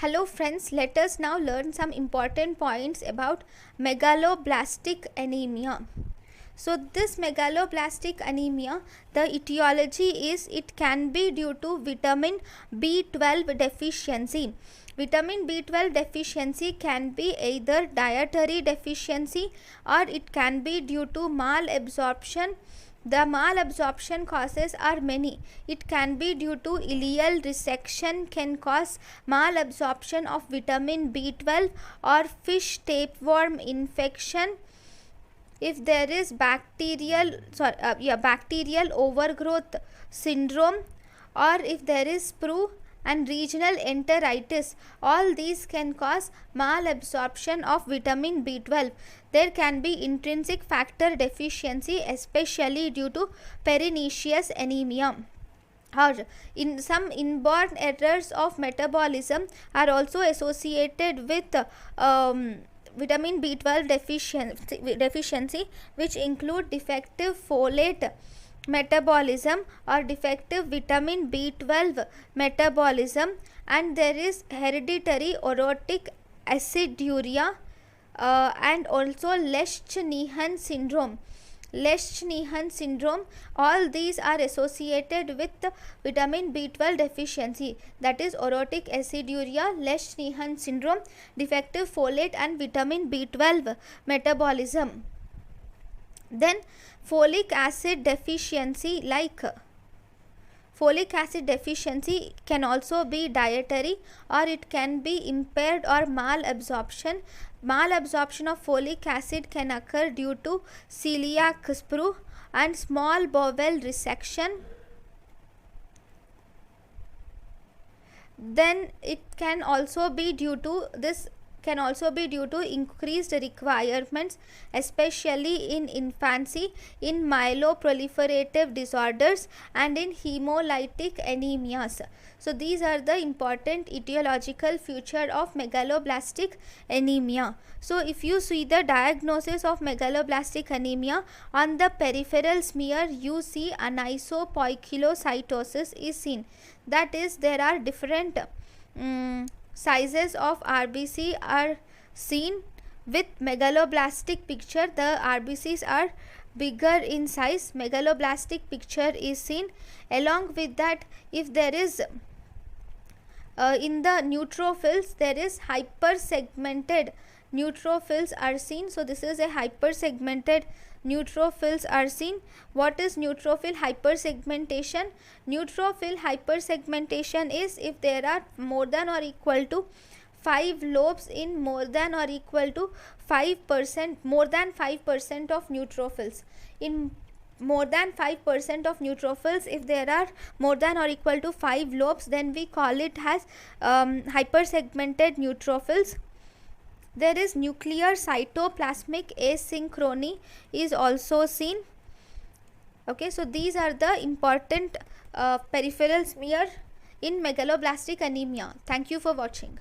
Hello friends, let us now learn some important points about megaloblastic anemia. So this megaloblastic anemia, the etiology is it can be due to vitamin B12 deficiency. Vitamin B12 deficiency can be either dietary deficiency or it can be due to malabsorption. The malabsorption causes are many. It can be due to ileal resection can cause malabsorption of vitamin B12 or fish tapeworm infection. If there is bacterial overgrowth syndrome, or if there is sprue and regional enteritis, all these can cause malabsorption of vitamin B12. There can be intrinsic factor deficiency, especially due to pernicious anemia. Or in some inborn errors of metabolism are also associated with vitamin B12 deficiency, which include defective folate metabolism or defective vitamin B12 metabolism, and there is hereditary orotic aciduria and also Lesch-Nyhan syndrome. Lesch-Nyhan syndrome, all these are associated with vitamin B12 deficiency, that is orotic aciduria, Lesch-Nyhan syndrome, defective folate and vitamin B12 metabolism. Then folic acid deficiency, folic acid deficiency can also be dietary or it can be impaired or malabsorption. Malabsorption of folic acid can occur due to celiac sprue and small bowel resection. Then it can also be due to increased requirements, especially in infancy, in myeloproliferative disorders and in hemolytic anemias. So these are the important etiological feature of megaloblastic anemia. So if you see the diagnosis of megaloblastic anemia, on the peripheral smear you see anisopoikilocytosis is seen. That is, there are different sizes of RBC are seen. With megaloblastic picture, the RBCs are bigger in size. Megaloblastic picture is seen. Along with that, if there is in the neutrophils, there is hypersegmented neutrophils are seen. So this is a hypersegmented neutrophils are seen. What is neutrophil hypersegmentation? Neutrophil hypersegmentation is if there are more than or equal to 5 lobes in more than or equal to 5%, more than 5% of neutrophils. In more than 5% of neutrophils, if there are more than or equal to 5 lobes, then we call it as hypersegmented neutrophils. There is nuclear cytoplasmic asynchrony is also seen. Okay, so these are the important peripheral smear in megaloblastic anemia. Thank you for watching.